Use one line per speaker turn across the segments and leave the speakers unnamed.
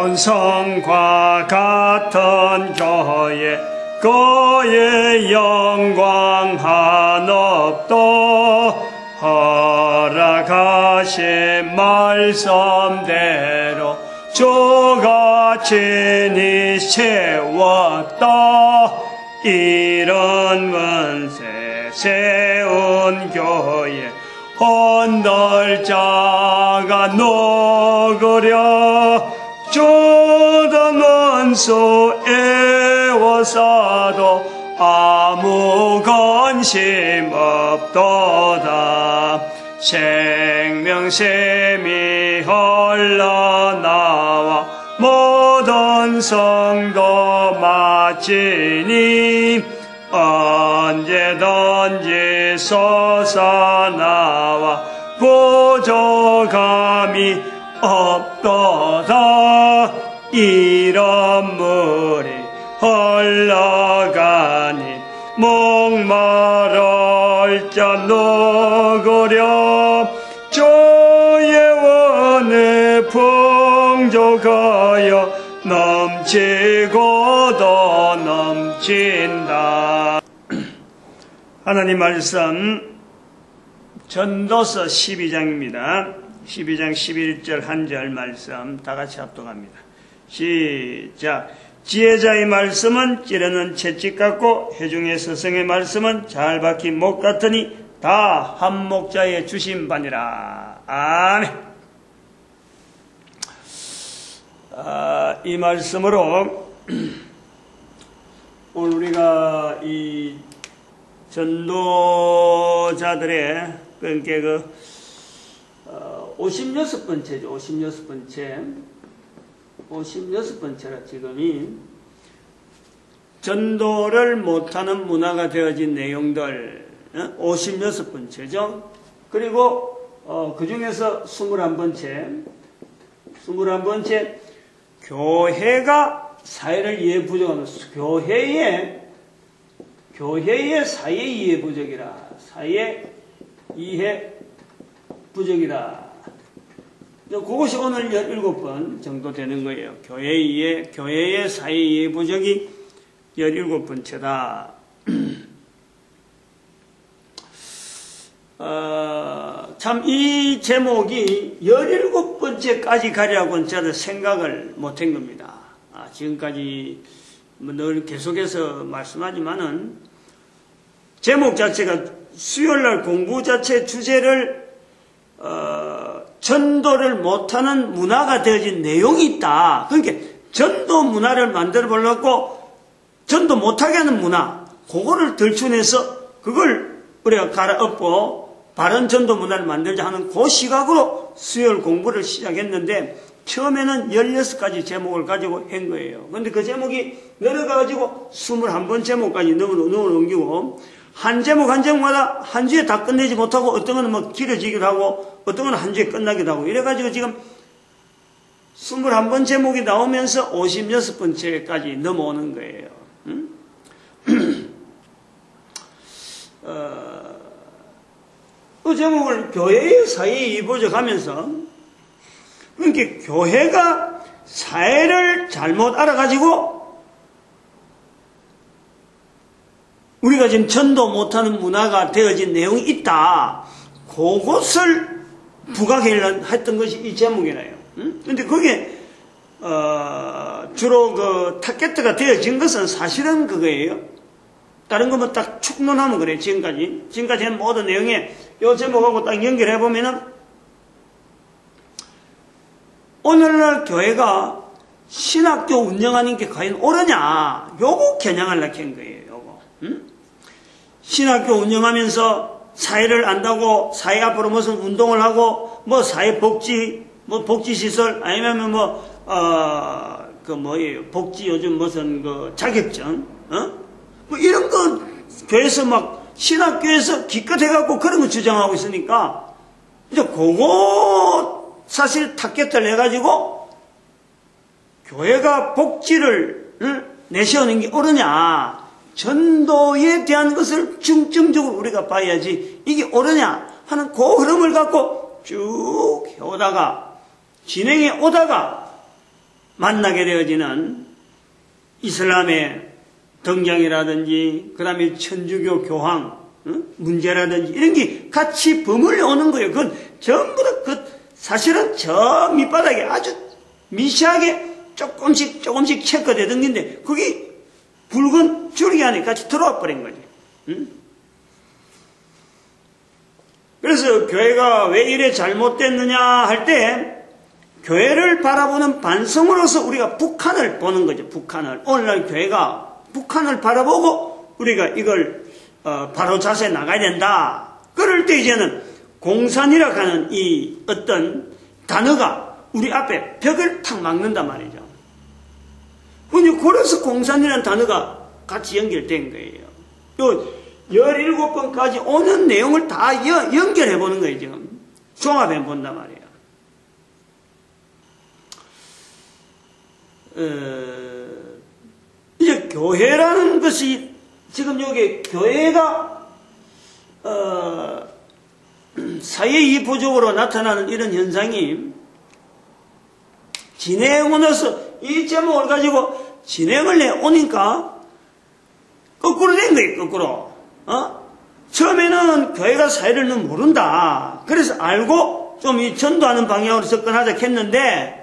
시온성과 같은 교회 그의 영광 한없도 허락하신 말씀대로 주가 친히 세웠다. 이런 원세 세운 교회 헌들자가 녹으려 주던 원수 애워싸도 아무 관심 없도다. 생명샘이 흘러나와 모든 성도 마치니 언제든지 솟아나와 부족함이 없도다. 이런 물이 흘러가니 목마를 자 녹으려 주의 원에 풍족하여 넘치고도 넘친다. 하나님 말씀 전도서 12장입니다. 12장 11절 한 절 말씀 다 같이 합독합니다. 시작. 지혜자의 말씀은 찌르는 채찍 같고 회중의 스승의 말씀은 잘 박힌 목 같으니 다 한 목자에 주신 바니라. 아멘. 이 말씀으로 오늘 우리가 이 전도자들의 그러니까 56번째죠. 56번째라 지금이 전도를 못하는 문화가 되어진 내용들 56번째죠. 그리고 그 중에서 21번째 교회가 사회를 이해 부족하는 교회의 사회 이해 부족이라. 사회 이해 부족이라. 그것이 오늘 17번 정도 되는 거예요. 교회의 사회 이해 부족이 17번째다. 참 이 제목이 17번째까지 가려고는 저는 생각을 못한 겁니다. 지금까지 늘 계속해서 말씀하지만은 제목 자체가 수요일날 공부 자체 주제를 전도를 못하는 문화가 되어진 내용이 있다. 그러니까 전도 문화를 만들어 보려고 전도 못하게 하는 문화, 그거를 들춰내서 그걸 우리가 갈아엎고 바른 전도 문화를 만들자 하는 그 시각으로 수요일 공부를 시작했는데 처음에는 16가지 제목을 가지고 한 거예요. 그런데 그 제목이 늘어가지고 21번 제목까지 넘어넘기고 한 제목마다 한 주에 다 끝내지 못하고 어떤 거는 뭐 길어지기도 하고 어떤 거는 한 주에 끝나기도 하고 이래가지고 지금 21번 제목이 나오면서 56번째까지 넘어오는 거예요. 그 제목을 교회의 사회에 이부족하면서 그러니까 교회가 사회를 잘못 알아가지고 우리가 지금 전도 못하는 문화가 되어진 내용이 있다. 그것을 부각했던 것이 이 제목이라요. 근데 그게 주로 그 타겟가 되어진 것은 사실은 그거예요. 다른 거면 딱 축론하면 그래요. 지금까지 한 모든 내용에 이 제목하고 딱 연결해보면은 오늘날 교회가 신학교 운영하는 게 과연 옳으냐? 요거 겨냥하려고 한 거예요. 요거. 신학교 운영하면 사회를 안다고 사회 앞으로 무슨 운동을 하고 뭐 사회 복지 뭐 복지시설 아니면 복지 요즘 무슨 그 자격증 뭐 이런 거 교회에서 막 신학교에서 기껏 해갖고 그런 거 주장하고 있으니까 이제 그거 사실 타겟을 해가지고 교회가 복지를 내세우는 게 옳으냐 전도에 대한 것을 중점적으로 우리가 봐야지 이게 옳으냐 하는 그 흐름을 갖고 쭉 해오다가 진행해 오다가 만나게 되어지는 이슬람의 등장이라든지 그 다음에 천주교 교황 문제라든지 이런 게 같이 버물려 오는 거예요. 그건 전부 다 사실은 저 밑바닥에 아주 미세하게 조금씩 체크되던 건데 그게 붉은 줄기 안에 같이 들어와 버린 거죠. 그래서 교회가 왜 이래 잘못됐느냐 할 때 교회를 바라보는 반성으로서 우리가 북한을 보는 거죠. 북한을. 오늘날 교회가 북한을 바라보고 우리가 이걸 바로 자세 나가야 된다. 그럴 때 이제는 공산이라 하는 이 어떤 단어가 우리 앞에 벽을 탁 막는단 말이죠. 그래서 공산이라는 단어가 같이 연결된 거예요. 또 17번까지 오는 내용을 다 연결해 보는 거예요. 지금 종합해 본단 말이에요. 이제 교회라는 것이 지금 여기 교회가 사회이포적으로 나타나는 이런 현상이 진행원에서 이 제목을 가지고 진행을 해오니까 거꾸로 된 거예요. 거꾸로. 처음에는 교회가 사회를 모른다. 그래서 알고 좀 이 전도하는 방향으로 접근하자 했는데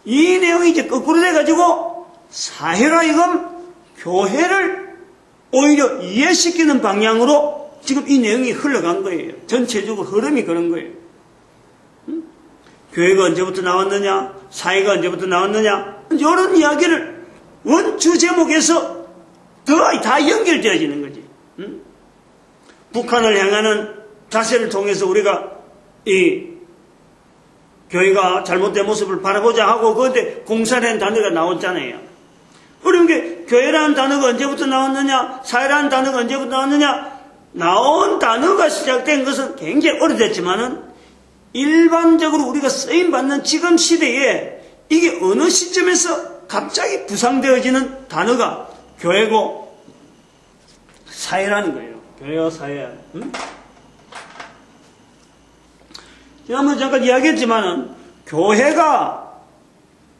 이 내용이 이제 거꾸로 돼가지고 사회가 이건 교회를 오히려 이해시키는 방향으로 지금 이 내용이 흘러간 거예요. 전체적으로 흐름이 그런 거예요. 교회가 언제부터 나왔느냐, 사회가 언제부터 나왔느냐, 이런 이야기를 원주 제목에서 다 연결되어지는 거지. 북한을 향하는 자세를 통해서 우리가 이 교회가 잘못된 모습을 바라보자 하고 그런데 공사라는 단어가 나왔잖아요. 그러니까 교회라는 단어가 언제부터 나왔느냐, 사회라는 단어가 언제부터 나왔느냐, 나온 단어가 시작된 것은 굉장히 오래됐지만은 일반적으로 우리가 쓰임받는 지금 시대에 이게 어느 시점에서 갑자기 부상되어지는 단어가 교회고 사회라는 거예요. 교회와 사회. 지난번에 잠깐 이야기했지만은 교회가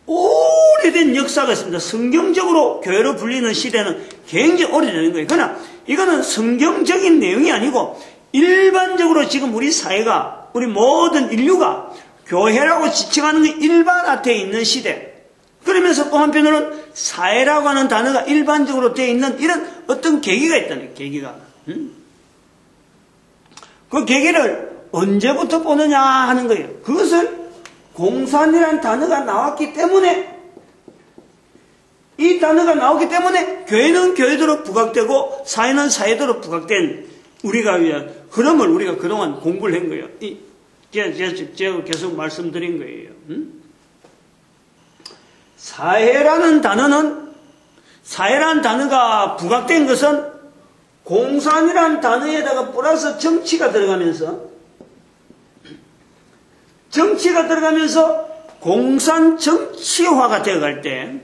오래된 역사가 있습니다. 성경적으로 교회로 불리는 시대는 굉장히 오래되는 거예요. 그러나 이거는 성경적인 내용이 아니고 일반적으로 지금 우리 사회가 우리 모든 인류가 교회라고 지칭하는 게 일반화되어 있는 시대. 그러면서 또 한편으로는 사회라고 하는 단어가 일반적으로 되어 있는 이런 어떤 계기가 있다는 계기가. 그 계기를 언제부터 보느냐 하는 거예요. 그것을 공산이라는 단어가 나왔기 때문에 이 단어가 나오기 때문에 교회는 교회대로 부각되고 사회는 사회대로 부각된 우리가 위한 흐름을 우리가 그동안 공부를 한 거예요. 제가 계속 말씀드린 거예요. 사회라는 단어가 부각된 것은 공산이라는 단어에다가 플러스 정치가 들어가면서 공산 정치화가 되어갈 때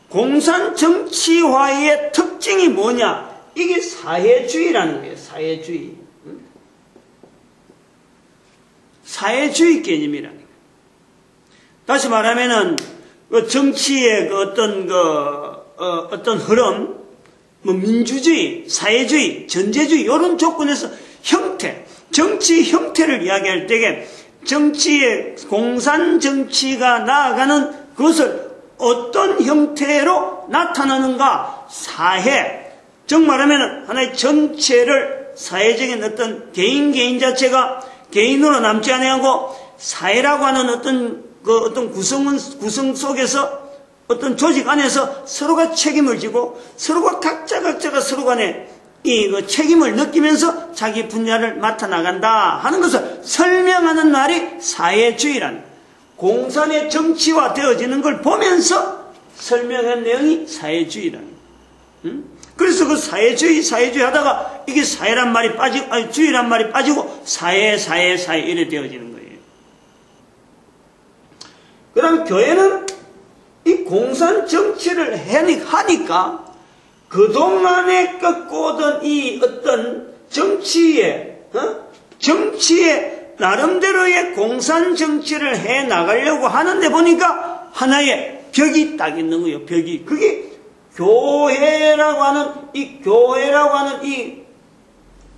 공산 정치화의 특징이 뭐냐? 이게 사회주의라는 거예요. 사회주의. 사회주의 개념이라는 거예요. 다시 말하면은 그 정치의 그 어떤 흐름, 뭐 민주주의, 사회주의, 전제주의 이런 조건에서 형태, 정치 형태를 이야기할 때에 정치의 공산 정치가 나아가는 그것을 어떤 형태로 나타나는가? 사회. 즉 말하면 하나의 전체를 사회적인 어떤 개인 자체가 개인으로 남지 아니하고 사회라고 하는 어떤 구성 속에서 어떤 조직 안에서 서로가 책임을 지고 서로가 각자가 서로 간에 이 책임을 느끼면서 자기 분야를 맡아 나간다 하는 것을 설명하는 말이 사회주의란 공산의 정치화 되어지는 걸 보면서 설명한 내용이 사회주의란. 그래서 그 사회주의 하다가 이게 사회란 말이 빠지고 아니 주의란 말이 빠지고 사회 이래 되어지는 거예요. 그다음 교회는 이 공산 정치를 하니까 그동안에 겪어오던 이 어떤 정치의 나름대로의 공산 정치를 해 나가려고 하는데 보니까 하나의 벽이 딱 있는 거예요. 벽이. 그게 교회라고 하는 이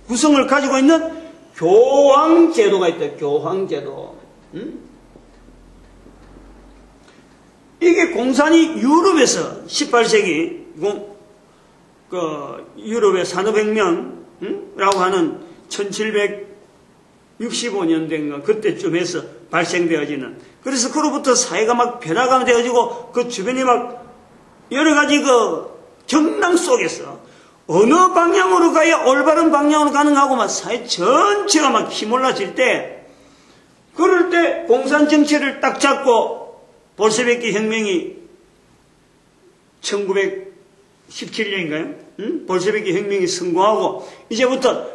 구성을 가지고 있는 교황제도가 있다. 교황제도. 이게 공산이 유럽에서 18세기 유럽의 산업혁명라고 하는 1765년대인가 그때쯤에서 발생되어지는, 그래서 그로부터 사회가 막 변화가 되어지고 그 주변에 막 여러 가지 그 경랑 속에서 어느 방향으로 가야 올바른 방향으로 가능하고 막 사회 전체가 막 휘몰라질 때, 그럴 때 공산 정치를 딱 잡고 볼셰비키 혁명이 1917년인가요? 볼셰비키 혁명이 성공하고 이제부터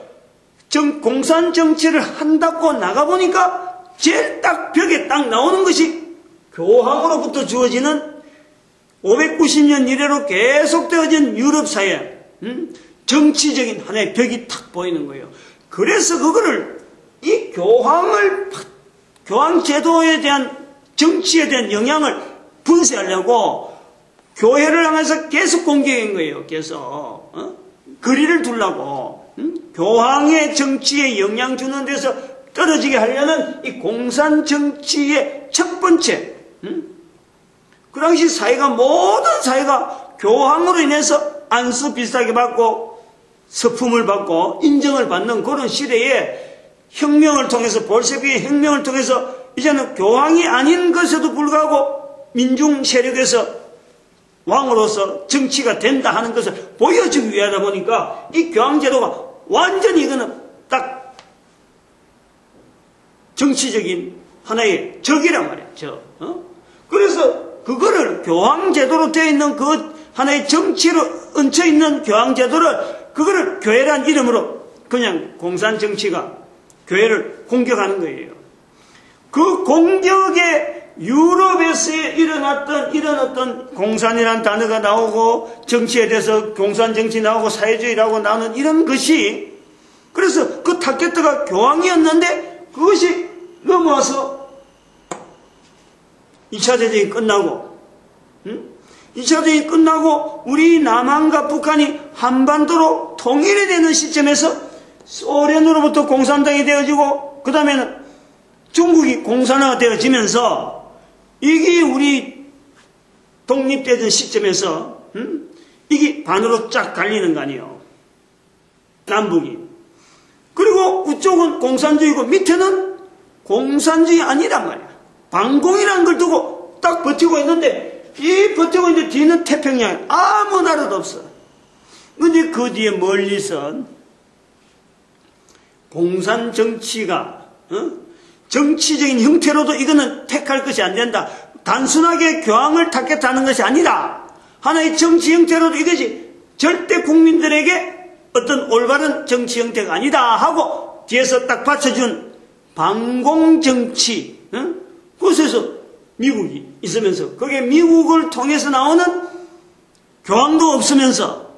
공산 정치를 한다고 나가보니까 제일 딱 벽에 딱 나오는 것이 교황으로부터 주어지는 590년 이래로 계속되어진 유럽 사회, 정치적인 하나의 벽이 탁 보이는 거예요. 그래서 그거를 이 교황 제도에 대한 정치에 대한 영향을 분쇄하려고 교회를 향해서 계속 공격한 거예요. 계속 거리를 두려고 교황의 정치에 영향 주는 데서 떨어지게 하려는 이 공산 정치의 첫 번째, 그 당시 사회가, 모든 사회가 교황으로 인해서 안수 비슷하게 받고 서품을 받고 인정을 받는 그런 시대에 혁명을 통해서, 볼셰비키 혁명을 통해서 이제는 교황이 아닌 것에도 불구하고 민중 세력에서 왕으로서 정치가 된다 하는 것을 보여주기 위하다 보니까 이 교황제도가 완전히 이거는 딱 정치적인 하나의 적이란 말이에요. 그래서 그거를 교황제도로 되어 있는 그 하나의 정치로 얹혀 있는 교황제도를, 그거를 교회란 이름으로 그냥 공산 정치가 교회를 공격하는 거예요. 그 공격에 유럽에서 일어났던 이런 어떤 공산이라는 단어가 나오고 정치에 대해서 공산 정치 나오고 사회주의라고 나오는 이런 것이, 그래서 그 타겟트가 교황이었는데 그것이 넘어와서 2차 대전이 끝나고 2차 대전이 끝나고 우리 남한과 북한이 한반도로 통일이 되는 시점에서 소련으로부터 공산당이 되어지고 그 다음에는 중국이 공산화가 되어지면서 이게 우리 독립되던 시점에서 이게 반으로 쫙 갈리는 거 아니에요. 남북이. 그리고 그쪽은 공산주의고 밑에는 공산주의 아니란 말이야. 반공이라는 걸 두고 딱 버티고 있는데, 이 버티고 있는데 뒤는 태평양 아무 나라도 없어. 근데 그 뒤에 멀리서 공산 정치가 정치적인 형태로도 이거는 택할 것이 안 된다. 단순하게 교황을 타겟하는 것이 아니라 하나의 정치 형태로도 이것이 절대 국민들에게 어떤 올바른 정치 형태가 아니다 하고 뒤에서 딱 받쳐준 반공정치, 그곳에서 미국이 있으면서 거기에 미국을 통해서 나오는 교황도 없으면서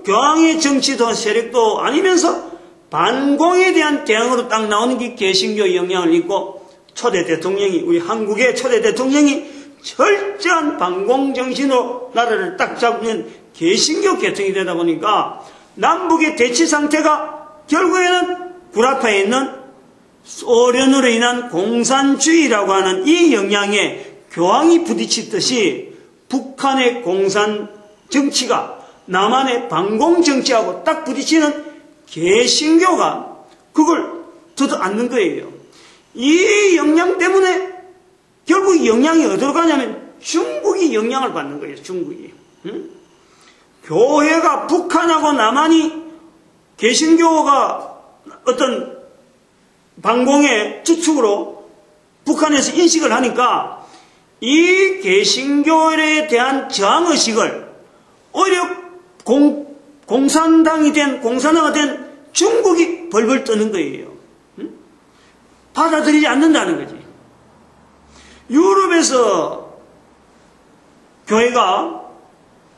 교황의 정치도 세력도 아니면서 반공에 대한 대응으로 딱 나오는 게 개신교 영향을 입고 초대 대통령이, 우리 한국의 초대 대통령이 철저한 반공 정신으로 나라를 딱 잡는 개신교 계통이 되다 보니까 남북의 대치 상태가 결국에는 구라파에 있는 소련으로 인한 공산주의라고 하는 이 영향에 교황이 부딪히듯이 북한의 공산 정치가 남한의 반공 정치하고 딱 부딪히는 개신교가 그걸 뜯어안는 거예요. 이 영향 때문에 결국 영향이 어디로 가냐면 중국이 영향을 받는 거예요. 중국이. 교회가 북한하고 남한이 개신교가 어떤 반공의 주축으로 북한에서 인식을 하니까 이 개신교에 대한 저항의식을 오히려 공산당이 된, 공산화가 된 중국이 벌벌 떠는 거예요. 받아들이지 않는다는 거지. 유럽에서 교회가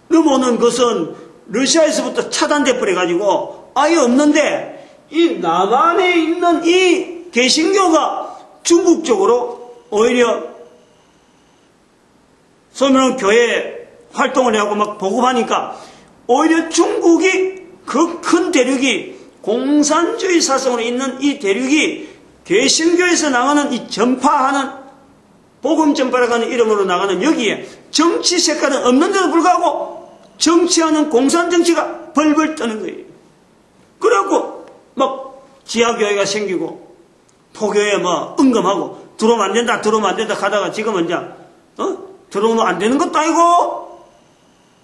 넘어오는 것은 러시아에서부터 차단돼 버려가지고 아예 없는데, 이 남한에 있는 이 개신교가 중국 쪽으로 오히려 소위 말하는 교회 활동을 하고 막 보급하니까 오히려 중국이 그 큰 대륙이 공산주의 사상으로 있는 이 대륙이 개신교에서 나가는 이 전파하는 복음 전파라고 하는 이름으로 나가는 여기에 정치 색깔은 없는데도 불구하고 정치하는 공산 정치가 벌벌 떠는 거예요. 그래갖고 막 지하교회가 생기고 포교회 뭐 은금하고 들어오면 안 된다 가다가 지금은 이제 들어오면 안 되는 것도 아니고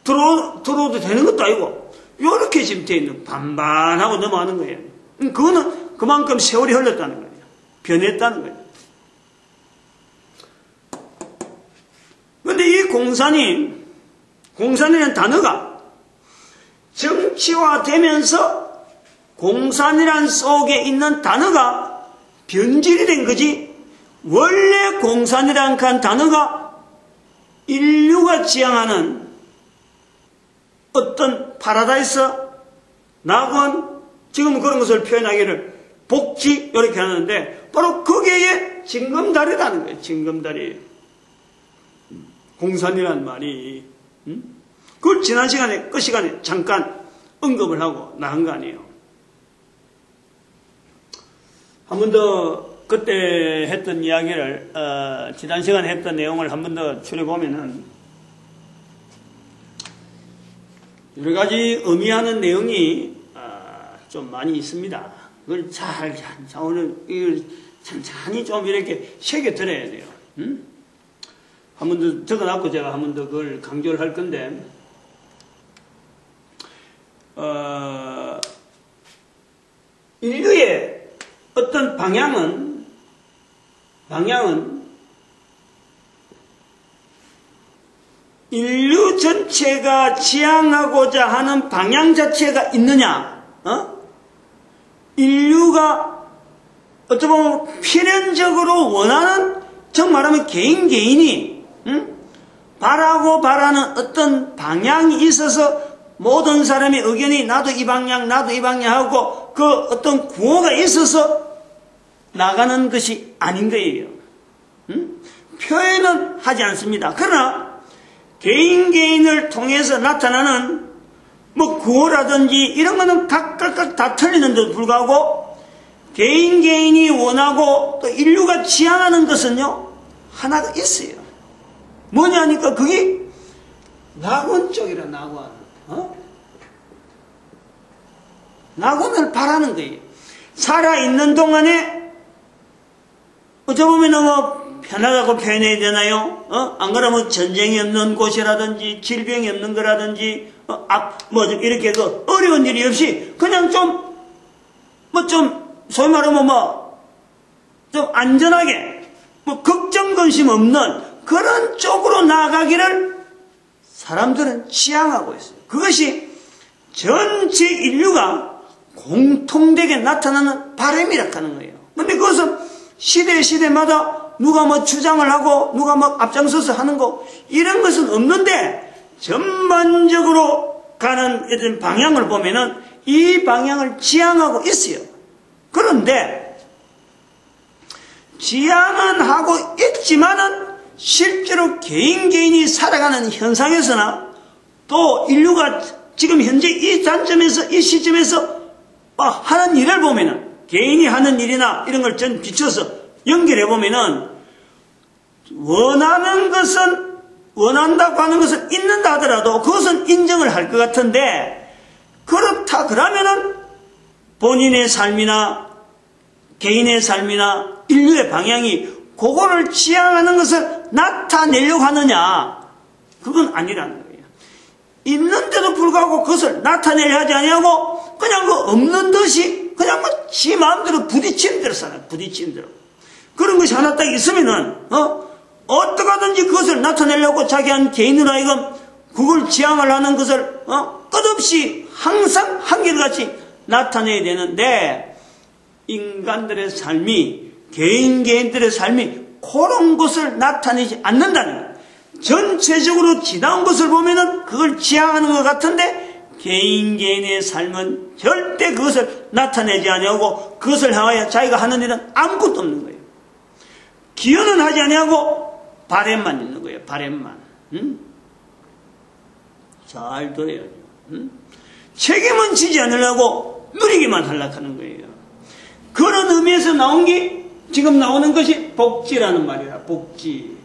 들어오도 되는 것도 아니고 요렇게 지금 돼 있는 반반하고 넘어가는 거예요. 그거는 그만큼 세월이 흘렀다는 거예요. 변했다는 거예요. 근데 이 공산이라는 단어가 정치화되면서 공산이란 속에 있는 단어가 변질이 된 거지, 원래 공산이란 그 단어가 인류가 지향하는 어떤 파라다이스, 낙원, 지금 그런 것을 표현하기를 복지 이렇게 하는데 바로 거기에 징검다리라는 거예요. 징검다리. 공산이란 말이 그걸 지난 시간에 그 시간에 잠깐 언급을 하고 나간 거 아니에요. 한 번 더 그때 했던 이야기를 지난 시간에 했던 내용을 한 번 더 추려보면은 여러 가지 의미하는 내용이 좀 많이 있습니다. 그걸 오늘 이걸 천천히 좀 이렇게 새겨 들어야 돼요. 한 번 더 적어놨고 제가 한 번 더 그걸 강조를 할 건데, 인류의 어떤 방향은 인류 전체가 지향하고자 하는 방향 자체가 있느냐, 인류가 어떻게 보면 필연적으로 원하는, 정말하면 개인이 바라는 어떤 방향이 있어서 모든 사람의 의견이 나도 이 방향 하고 그 어떤 구호가 있어서 나가는 것이 아닌 거예요. 표현은 하지 않습니다. 그러나 개인을 통해서 나타나는 뭐 구호라든지 이런 거는 각각 다 틀리는데도 불구하고 개인이 원하고 또 인류가 지향하는 것은요 하나가 있어요. 뭐냐니까 그게 낙원 쪽이라. 낙원을 바라는 거예요. 살아있는 동안에 어쩌보면 뭐 편하다고 표현해야 되나요? 안 그러면 전쟁이 없는 곳이라든지 질병이 없는 거라든지 뭐 이렇게 그 어려운 일이 없이 그냥 좀 소위 말하면 좀 안전하게 걱정 근심 없는 그런 쪽으로 나아가기를 사람들은 지향하고 있어요. 그것이 전체 인류가 공통되게 나타나는 바람이라고 하는 거예요. 근데 그것은 시대마다 누가 주장을 하고 누가 앞장서서 하는 거 이런 것은 없는데, 전반적으로 가는 어떤 방향을 보면은 이 방향을 지향하고 있어요. 그런데 지향은 하고 있지만은 실제로 개인이 살아가는 현상에서나 또 인류가 지금 현재 이 단점에서 이 시점에서 하는 일을 보면은 개인이 하는 일이나 이런 걸 전 비춰서 연결해 보면은 원한다고 하는 것은 있는다 하더라도 그것은 인정을 할 것 같은데, 그렇다 그러면은 본인의 삶이나 개인의 삶이나 인류의 방향이 그거를 지향하는 것을 나타내려고 하느냐, 그건 아니라는 거예요. 있는데도 불구하고 그것을 나타내려 하지 아니하고 그냥 없는 듯이 그냥 지 마음대로 부딪히는 대로 살아요. 부딪히는 대로. 그런 것이 하나 딱 있으면은 어떻게 하든지 그것을 나타내려고 자기 한 개인으로 하여금 그걸 지향을 하는 것을 끝없이 항상 한결같이 나타내야 되는데, 인간들의 삶이 개인들의 삶이 그런 것을 나타내지 않는다는 거예요. 전체적으로 지나온 것을 보면은 그걸 지향하는 것 같은데 개인의 삶은 절대 그것을 나타내지 아니하고 그것을 향하여 자기가 하는 일은 아무것도 없는 거예요. 기여는 하지 아니하고 바램만 있는 거예요. 바램만. 잘 들어야죠. 책임은 지지 않으려고 누리기만 하려고 하는 거예요. 그런 의미에서 나온 게 지금 나오는 것이 복지라는 말이라. 복지.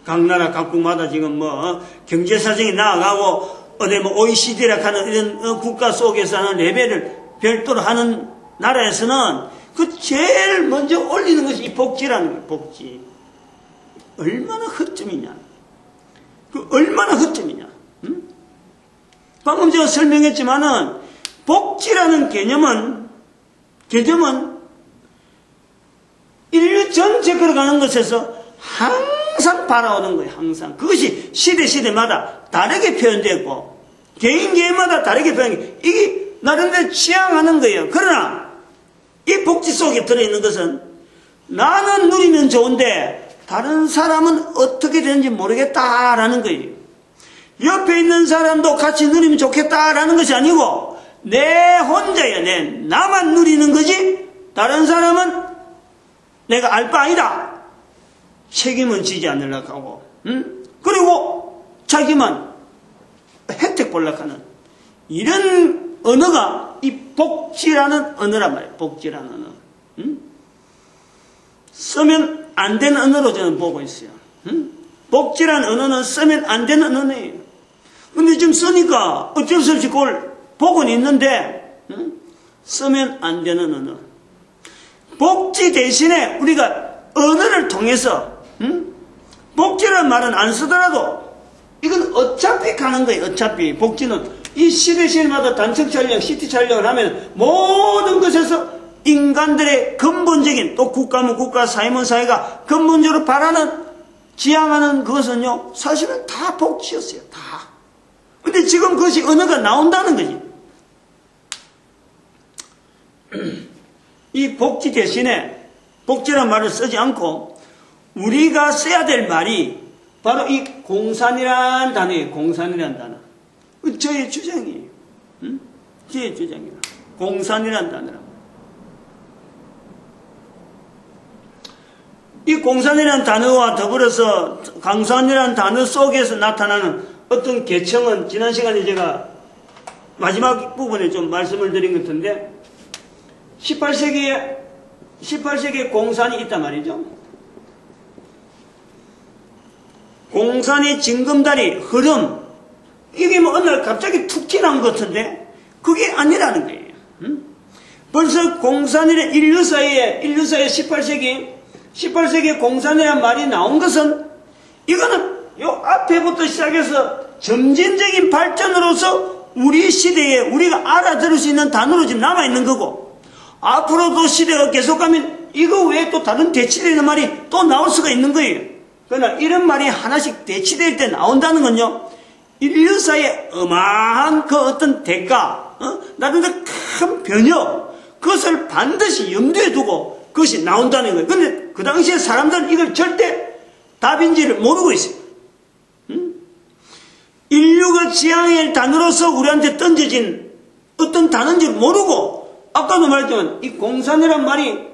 각 나라 각국마다 지금 뭐 경제 사정이 나아가고 어디 뭐 OECD라 하는 이런 국가 속에서 하는 레벨을 별도로 하는 나라에서는 그 제일 먼저 올리는 것이 이 복지라는 거예요. 복지. 얼마나 허점이냐. 그 얼마나 허점이냐. 방금 제가 설명했지만은 복지라는 개념은 인류 전체 걸어가는 것에서 항상 바라오는 거예요. 항상. 그것이 시대마다 다르게 표현되고 개인마다 다르게 표현되고 이게 나름대로 취향하는 거예요. 그러나 이 복지 속에 들어있는 것은 나는 누리면 좋은데 다른 사람은 어떻게 되는지 모르겠다라는 거예요. 옆에 있는 사람도 같이 누리면 좋겠다라는 것이 아니고 내 혼자야. 나만 누리는 거지 다른 사람은 내가 알 바 아니다. 책임은 지지 않으려고 하고 그리고 자기만 혜택 보려고 하는 이런 언어가 이 복지라는 언어란 말이에요. 복지라는 언어. 쓰면 안 되는 언어로 저는 보고 있어요. 복지라는 언어는 쓰면 안 되는 언어예요. 근데 지금 쓰니까 어쩔 수 없이 그걸 보고는 있는데 쓰면 안 되는 언어. 복지 대신에 우리가 언어를 통해서 복지라는 말은 안 쓰더라도 이건 어차피 가는 거예요. 어차피 복지는 이 시대마다 단층 촬영, 시티 촬영을 하면 모든 것에서 인간들의 근본적인 또 국가면 국가, 사회면 사회가 근본적으로 바라는 지향하는 그것은요 사실은 다 복지였어요. 다. 근데 지금 그것이 언어가 나온다는 거지. 이 복지 대신에 복지라는 말을 쓰지 않고 우리가 써야 될 말이 바로 이 공산이라는 단어예요. 공산이라는 단어. 저의 주장이에요. 저의 주장이에요. 공산이라는 단어라고. 이 공산이라는 단어와 더불어서 강산이라는 단어 속에서 나타나는 어떤 계층은 지난 시간에 제가 마지막 부분에 좀 말씀을 드린 것 같은데 18세기에 공산이 있단 말이죠. 공산의 징검다리, 흐름, 이게 뭐 어느 날 갑자기 툭 튀어나온 것 같은데 그게 아니라는 거예요. 벌써 공산이란 인류 사이에 18세기에 공산이라는 말이 나온 것은 이거는 요 앞에부터 시작해서 점진적인 발전으로서 우리 시대에 우리가 알아들을 수 있는 단어로 지금 남아있는 거고 앞으로도 시대가 계속 가면 이거 외에 또 다른 대치되는 말이 또 나올 수가 있는 거예요. 그러나 이런 말이 하나씩 대치될 때 나온다는 건요 인류 사이에 어마한 그 어떤 대가 나름대로 큰 변혁 그것을 반드시 염두에 두고 그것이 나온다는 거예요. 그런데 그 당시에 사람들은 이걸 절대 답인지를 모르고 있어요. 인류가 지향의 단어로서 우리한테 던져진 어떤 단어인지를 모르고 아까도 말했지만 이 공산이란 말이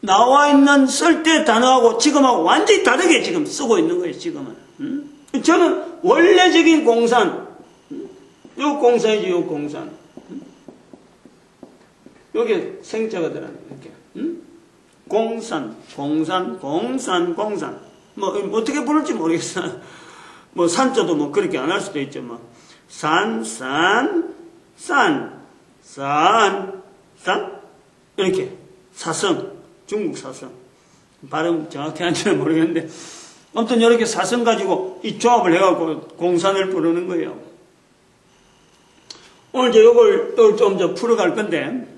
나와 있는 쓸 때 단어하고 지금하고 완전히 다르게 지금 쓰고 있는 거예요. 지금은. 저는 원래적인 공산 요 공산이지 요 공산 요게 생자가 들어가는 이렇게 공산 뭐 어떻게 부를지 모르겠어. 뭐 산자도 뭐 그렇게 안 할 수도 있죠. 뭐 산 이렇게 사성 중국 사성 발음 정확히 한지는 모르겠는데 아무튼 이렇게 사성 가지고 이 조합을 해갖고 공산을 부르는 거예요. 오늘 이제 요걸 또 좀 더 풀어갈 건데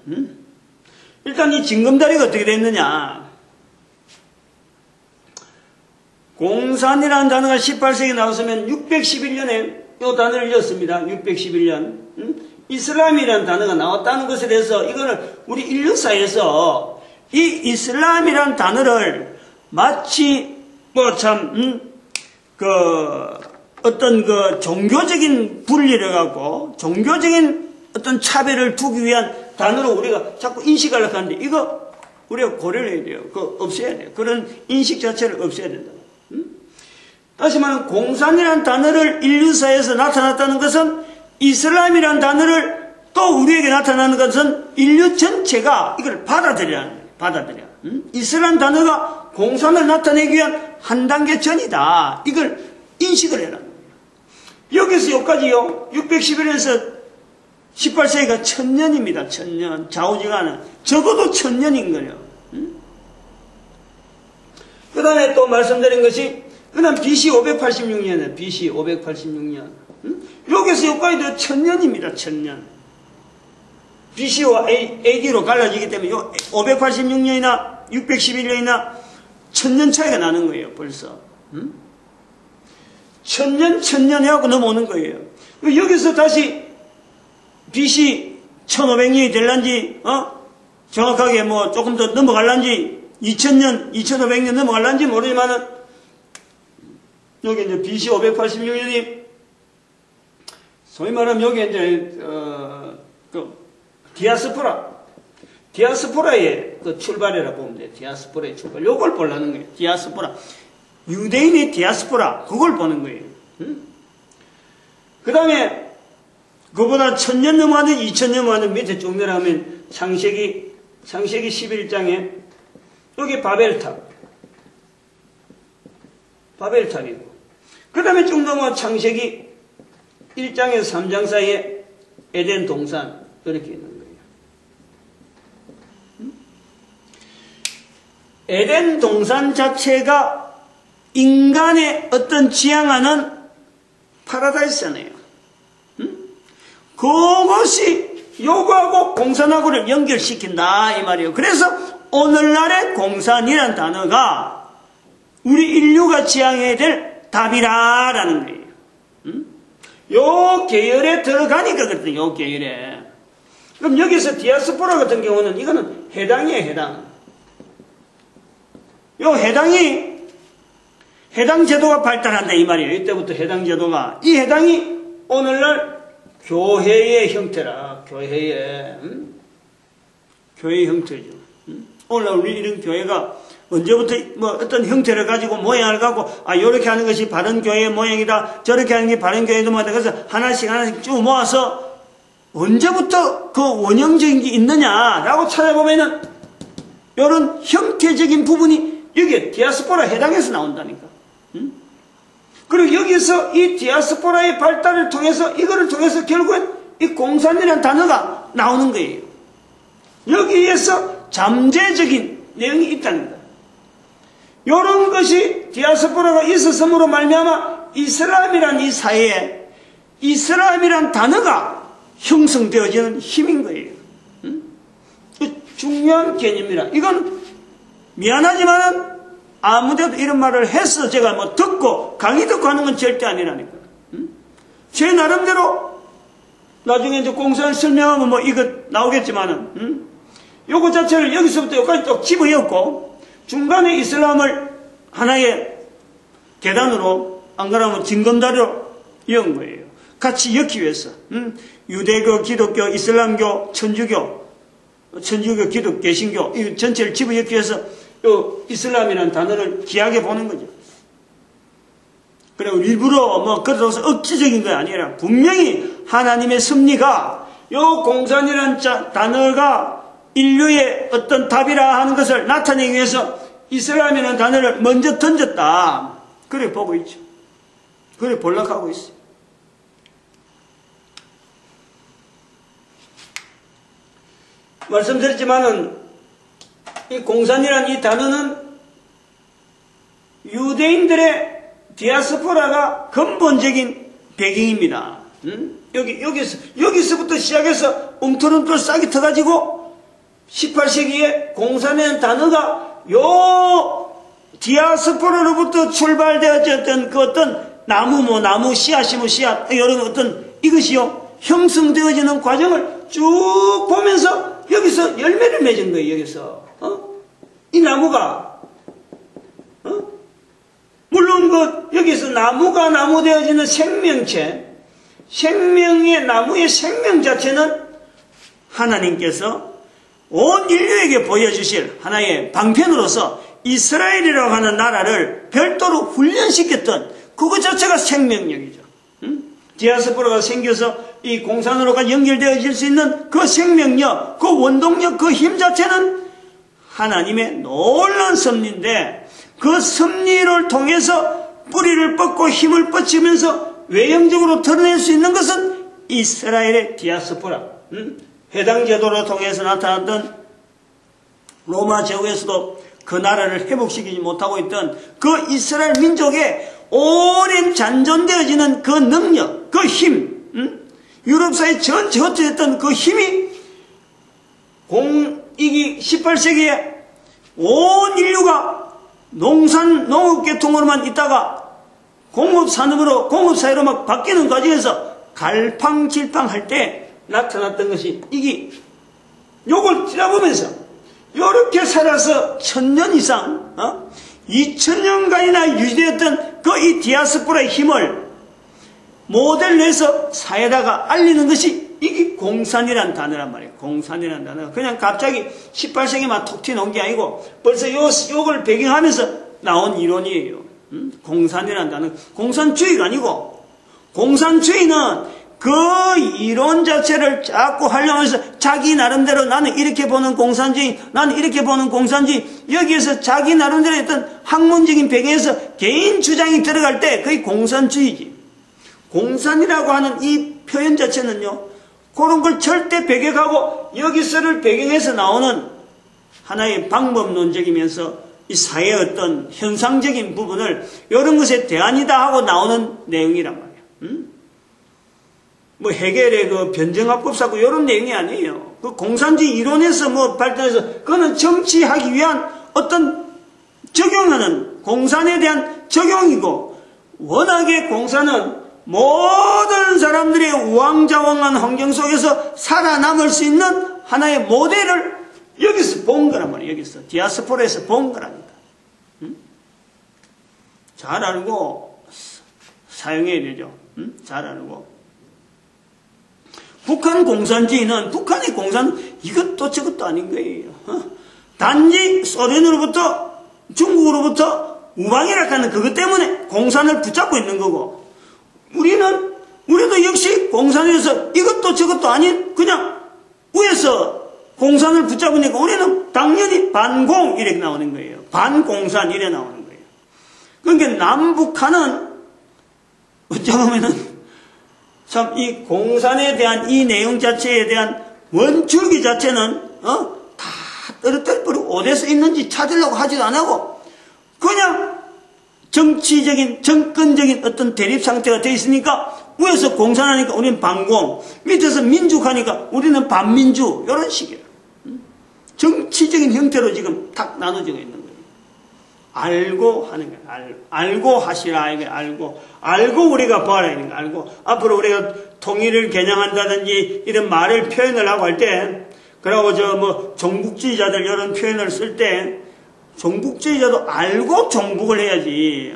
일단 이 징검다리가 어떻게 됐느냐. 공산이라는 단어가 18세기에 나왔으면 611년에 이 단어를 읽었습니다. 611년. 이슬람이라는 단어가 나왔다는 것에 대해서 이거는 우리 인류사에서 이 이슬람이라는 단어를 마치 뭐 참 어떤 그 종교적인 분리를 갖고 종교적인 어떤 차별을 두기 위한 단어로 우리가 자꾸 인식하려고 하는데 이거 우리가 고려를 해야 돼요. 그거 없애야 돼요. 그런 인식 자체를 없애야 된다. 다시 말하면 공산이라는 단어를 인류사에서 나타났다는 것은 이슬람이라는 단어를 또 우리에게 나타나는 것은 인류 전체가 이걸 받아들여야 해요. 받아들여. 이슬람 단어가 공산을 나타내기 위한 한 단계 전이다. 이걸 인식을 해라. 여기서 여기까지요. 611년에서 18세기가 1000년입니다. 1000년. 좌우지간은 적어도 1000년인 거예요. 그 다음에 또 말씀드린 것이 그 다음 BC 586년이에요. BC 586년. 여기서 여기까지도 1000년입니다. 1000년. BC와 AD로 갈라지기 때문에 586년이나 611년이나 1000년 차이가 나는 거예요. 벌써. 1000년 해갖고 넘어오는 거예요. 여기서 다시 BC 1500년이 될란지 정확하게 뭐 조금 더 넘어갈란지 2000년 2500년 넘어갈란지 모르지만은 여기 이제 BC 586년이 소위 말하면 여기 이제 디아스포라의 그 출발이라 보면 돼요. 디아스포라의 출발. 요걸 보려는 거예요. 디아스포라. 유대인의 디아스포라. 그걸 보는 거예요. 그 다음에 그보다 1000년 넘어가는 2000년 넘어가는 밑에 쭉 내려가면 창세기 11장에 여기 바벨탑이고 그 다음에 쭉 넘어가 창세기 1장에서 3장 사이에 에덴 동산 이렇게 있는 거예요. 에덴 동산 자체가 인간의 어떤 지향하는 파라다이스잖아요. 그것이 요구하고 공산하고를 연결시킨다 이 말이에요. 그래서 오늘날의 공산이라는 단어가 우리 인류가 지향해야 될 답이라라는 거예요. 요 계열에 들어가니까 그랬더니 요 계열에. 그럼 여기서 디아스포라 같은 경우는 이거는 해당이에요. 해당 제도가 발달한다 이 말이에요. 이때부터 해당 제도가. 이 해당이 오늘날 교회의 형태라. 교회의 형태죠. 오늘날 우리 이런 교회가 언제부터 뭐 어떤 형태를 가지고 모양을 갖고 요렇게 하는 것이 바른 교회의 모양이다. 저렇게 하는 게 바른 교회의 모양이다. 그래서 하나씩 쭉 모아서 언제부터 그 원형적인 게 있느냐라고 찾아보면은 이런 형태적인 부분이 여기에 디아스포라 해당해서 나온다니까. 그리고 여기서 이 디아스포라의 발달을 통해서 이거를 통해서 결국엔 이 공산이라는 단어가 나오는 거예요. 여기에서 잠재적인 내용이 있다는 거예요. 이런 것이 디아스포라가 있었음으로 말미암아 이슬람이란 이 사회에 이슬람이란 단어가 형성되어지는 힘인 거예요. 중요한 개념이라. 이건 미안하지만은 아무데도 이런 말을 해서 제가 뭐 듣고 강의 듣고 하는 건 절대 아니라니까. 제 나름대로 나중에 이제 공산을 설명하면 뭐 이거 나오겠지만은 요거 자체를 여기서부터 여기까지 쭉 집어넣고 중간에 이슬람을 하나의 계단으로 안 그러면 징검다리로 이은 거예요. 같이 엮기 위해서. 유대교, 기독교, 이슬람교, 천주교, 기독교, 개신교 이 전체를 집어넣기 위해서 요 이슬람이라는 단어를 귀하게 보는 거죠. 그리고 일부러 뭐 그래서 억지적인 게 아니라 분명히 하나님의 섭리가 요 공산이라는 단어가 인류의 어떤 답이라 하는 것을 나타내기 위해서 이슬람이라는 단어를 먼저 던졌다. 그래 보고 있죠. 그래 볼락하고 있어요. 말씀드렸지만은 이 공산이라는 이 단어는 유대인들의 디아스포라가 근본적인 배경입니다. 여기서부터 시작해서 움틀움틀 싹이 터가지고 18세기에 공산이라는 단어가 요 디아스포라로부터 출발되어졌던 그 어떤 나무 씨앗이면 씨앗 이런 어떤 이것이요 형성되어지는 과정을 쭉 보면서 여기서 열매를 맺은 거예요. 여기서 이 나무가 물론 여기서 나무가 나무되어지는 생명체, 생명의 나무의 생명 자체는 하나님께서 온 인류에게 보여주실 하나의 방편으로서 이스라엘이라고 하는 나라를 별도로 훈련시켰던 그것 자체가 생명력이죠. 디아스포라가 생겨서 이 공산으로가 연결되어질 수 있는 그 생명력, 그 원동력, 그 힘 자체는 하나님의 놀라운 섭리인데, 그 섭리를 통해서 뿌리를 뻗고 힘을 뻗치면서 외형적으로 드러낼 수 있는 것은 이스라엘의 디아스포라, 해당 제도를 통해서 나타났던 로마 제국에서도 그 나라를 회복시키지 못하고 있던 그 이스라엘 민족의 오랜 잔존되어지는 그 능력, 그 힘, 유럽사회 전체 흩어졌던 그 힘이 이기 18세기에 온 인류가 농업계통으로만 있다가 공업산업으로, 공업사회로 막 바뀌는 과정에서 갈팡질팡할 때 나타났던 것이 이게 요걸 찌라보면서 요렇게 살아서 1000년 이상 2000년간이나 유지되었던 그 이 디아스포라의 힘을 모델로 해서 사회에다가 알리는 것이 이게 공산이라는 단어란 말이에요. 공산이라는 단어가 그냥 갑자기 18세기만 톡 튀어나온 게 아니고 벌써 요걸 배경하면서 나온 이론이에요. 공산이라는 단어, 공산주의가 아니고, 공산주의는 그 이론 자체를 자꾸 활용해서 자기 나름대로 나는 이렇게 보는 공산주의, 나는 이렇게 보는 공산주의, 여기에서 자기 나름대로 어떤 학문적인 배경에서 개인 주장이 들어갈 때 그게 공산주의지. 공산이라고 하는 이 표현 자체는요, 그런 걸 절대 배격하고 여기서를 배경해서 나오는 하나의 방법론적이면서 이 사회의 어떤 현상적인 부분을 이런 것에 대안이다 하고 나오는 내용이란 말이에요. 뭐 해겔의 그 변정합법사고 이런 내용이 아니에요. 그 공산주의 이론에서 뭐 발전해서 그거는 정치하기 위한 어떤 적용하는 공산에 대한 적용이고, 워낙에 공산은 모든 사람들의 우왕좌왕한 환경 속에서 살아남을 수 있는 하나의 모델을 여기서 본 거란 말이에요. 여기서 디아스포라에서 본 거랍니다. 잘 알고 사용해야 되죠. 잘 알고. 북한 공산주의는, 북한의 공산은 이것도 저것도 아닌 거예요. 단지 소련으로부터, 중국으로부터 우방이라 하는 그것 때문에 공산을 붙잡고 있는 거고, 우리도 역시 공산에서 이것도 저것도 아닌 그냥 위에서 공산을 붙잡으니까 우리는 당연히 반공 이렇게 나오는 거예요. 반공산 이래 나오는 거예요. 그러니까 남북한은 어쩌면은 참 이 공산에 대한 이 내용 자체에 대한 원줄기 자체는 다 떨어뜨려버리고 어디서 있는지 찾으려고 하지도 안 하고 그냥 정치적인 정권적인 어떤 대립 상태가 되어 있으니까 위에서 공산하니까 우리는 반공, 밑에서 민주하니까 우리는 반민주, 이런 식이에요. 정치적인 형태로 지금 탁 나눠지고 있는 거예요. 알고 하는 거예요. 알고 하시라. 이게 알고 우리가 봐라. 이런 거 알고. 앞으로 우리가 통일을 겨냥한다든지 이런 말을 표현을 하고 할 때, 그러고 종북주의자들 이런 표현을 쓸 때, 종북주의자도 알고 종북을 해야지.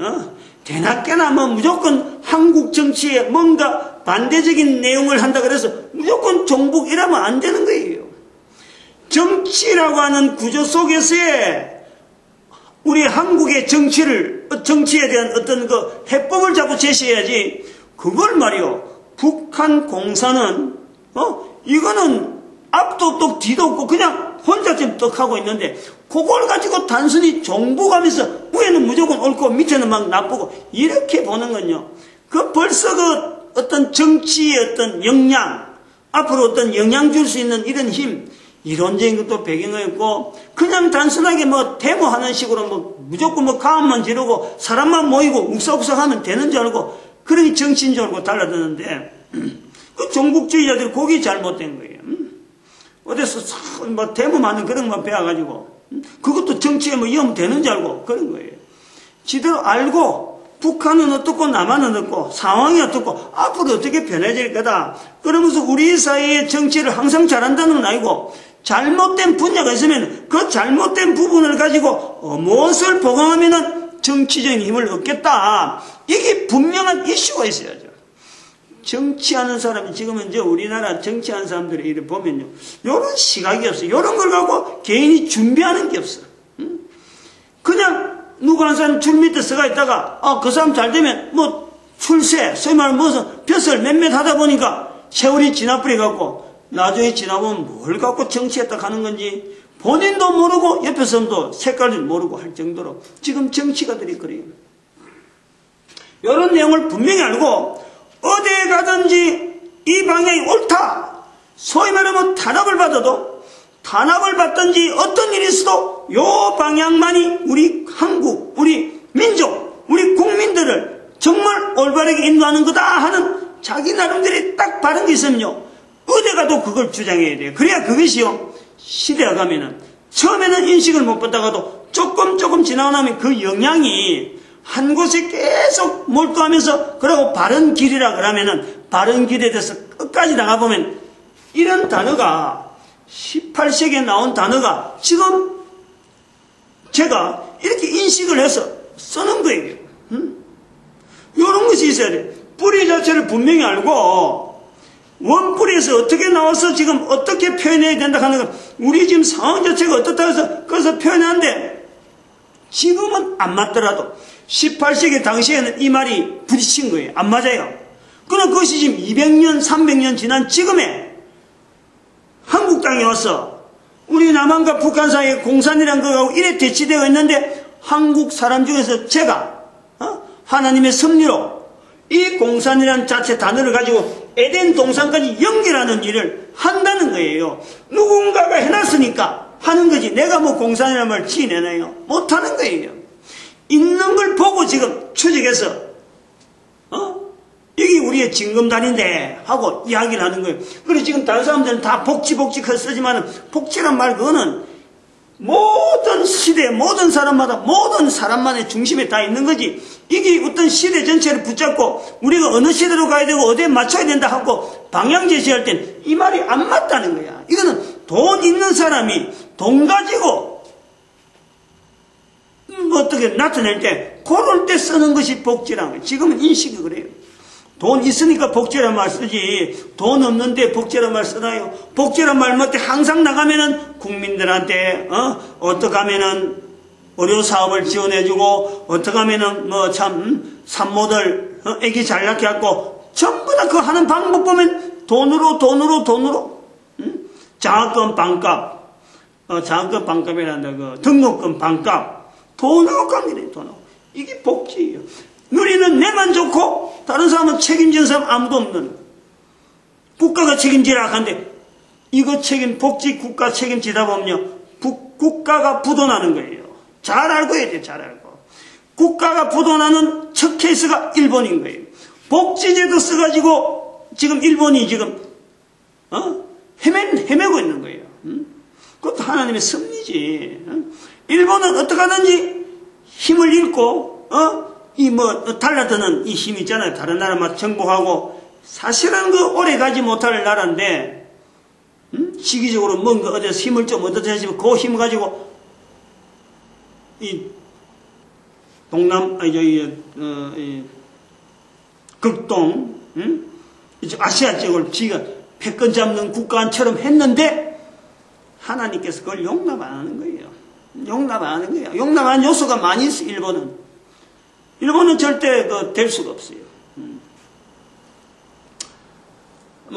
대낮게나 무조건 한국 정치에 뭔가 반대적인 내용을 한다 그래서 무조건 종북이라면 안 되는 거예요. 정치라고 하는 구조 속에서의 우리 한국의 정치에 대한 어떤 그 해법을 자꾸 제시해야지, 그걸 말이요. 북한 공산은, 이거는 앞도 없고 뒤도 없고 그냥 혼자 지금 떡 하고 있는데, 그걸 가지고 단순히 종북하면서 위에는 무조건 옳고 밑에는 막 나쁘고 이렇게 보는 건요. 그 벌써 그 어떤 정치의 어떤 역량, 앞으로 어떤 영향 줄 수 있는 이런 힘, 이론적인 것도 배경이었고, 그냥 단순하게 데모하는 식으로 무조건 가음만 지르고 사람만 모이고 욱석욱석 하면 되는 줄 알고, 그러니 정치인 줄 알고 달라드는데, 그 종북주의자들이 그게 잘못된 거예요. 어디서 데모하는 그런 거 배워가지고, 그것도 정치에 이으면 되는 줄 알고 그런 거예요. 지대로 알고, 북한은 어떻고 남한은 어떻고 상황이 어떻고 앞으로 어떻게 변해질 거다. 그러면서 우리 사회의 정치를 항상 잘한다는 건 아니고, 잘못된 분야가 있으면 그 잘못된 부분을 가지고 무엇을 보강하면 정치적인 힘을 얻겠다. 이게 분명한 이슈가 있어야죠. 정치하는 사람이 지금은 이제 우리나라 정치하는 사람들의 일을 보면요. 요런 시각이 없어요. 요런 걸 갖고 개인이 준비하는 게 없어. 그냥 누구 한 사람 줄 밑에 서가 있다가 그 사람 잘 되면 뭐 출세, 소위 말하면 무슨 벼슬 몇몇 하다 보니까 세월이 지나버려 갖고 나중에 지나보면 뭘 갖고 정치했다 하는 건지 본인도 모르고 옆에 사람도 색깔을 모르고 할 정도로 지금 정치가들이 그래요. 이런 내용을 분명히 알고 어디에 가든지 이 방향이 옳다. 소위 말하면 탄압을 받아도 탄압을 받든지 어떤 일이 있어도 이 방향만이 우리 한국, 우리 민족, 우리 국민들을 정말 올바르게 인도하는 거다 하는 자기 나름대로 딱 바른 게 있으면요. 어디 가도 그걸 주장해야 돼요. 그래야 그것이요. 시대가 가면은 처음에는 인식을 못 받다가도 조금 지나가면 그 영향이 한 곳에 계속 몰두하면서 그러고 바른 길이라 그러면은 바른 길에 대해서 끝까지 나가보면 이런 단어가 18세기에 나온 단어가 지금 제가 이렇게 인식을 해서 쓰는 거예요. 이런 것이 있어야 돼. 뿌리 자체를 분명히 알고 원뿌리에서 어떻게 나와서 지금 어떻게 표현해야 된다 하는 건 우리 지금 상황 자체가 어떻다 해서 그래서 표현하는데 지금은 안 맞더라도 18세기 당시에는 이 말이 부딪힌 거예요. 안 맞아요. 그러나 그것이 지금 200년, 300년 지난 지금에 한국 땅에 와서 우리 남한과 북한 사이에 공산이라는 거하고 이래 대치되어 있는데 한국 사람 중에서 제가 하나님의 섭리로 이 공산이라는 자체 단어를 가지고 에덴 동산까지 연결하는 일을 한다는 거예요. 누군가가 해놨으니까 하는 거지. 내가 뭐 공산이라는 말을 지내나요? 못하는 거예요. 있는 걸 보고 지금 추적해서 이게 우리의 징검다리인데 하고 이야기를 하는 거예요. 그래서 지금 다른 사람들은 다 복지 쓰지만 복지란 말 그거는 모든 시대 모든 사람마다 모든 사람만의 중심에 다 있는 거지. 이게 어떤 시대 전체를 붙잡고 우리가 어느 시대로 가야 되고 어디에 맞춰야 된다 하고 방향 제시할 땐 이 말이 안 맞다는 거야. 이거는 돈 있는 사람이 돈 가지고 어떻게 나타낼 때 그럴 때 쓰는 것이 복지라는 거예요. 지금은 인식이 그래요. 돈 있으니까 복지란 말 쓰지 돈 없는데 복지란 말 쓰나요? 복지란 말 못해 항상 나가면은 국민들한테 어떻게 하면은 의료 사업을 지원해주고 어떻게 하면은 뭐 참 산모들 애기 잘 낳게 하고 전부 다 그 하는 방법 보면 돈으로 장학금 반값 장학금 반값이란다 그 등록금 반값 돈으로 값이네 돈으로. 이게 복지예요. 누리는 내만 좋고 다른 사람은 책임지는 사람 아무도 없는 국가가 책임지라 하는데 이거 복지 국가 책임지다 보면요 국가가 부도나는 거예요. 잘 알고 해야 돼요. 잘 알고. 국가가 부도나는 첫 케이스가 일본인 거예요. 복지제도 써가지고 지금 일본이 지금 헤매고 있는 거예요. 그것도 하나님의 섭리지. 일본은 어떻게 하든지 힘을 잃고 달라드는 이 힘이 있잖아요. 다른 나라만 정복하고 사실은 그 오래 가지 못할 나라인데 시기적으로 뭔가 어디서 힘을 좀 얻어서 하시면 그 힘을 가지고 이 극동 아시아 쪽을 지가 패권 잡는 국가처럼 했는데 하나님께서 그걸 용납 안 하는 거예요. 용납 안 하는 거예요. 용납 안 하는 요소가 많이 있어요. 일본은 절대 될 수가 없어요.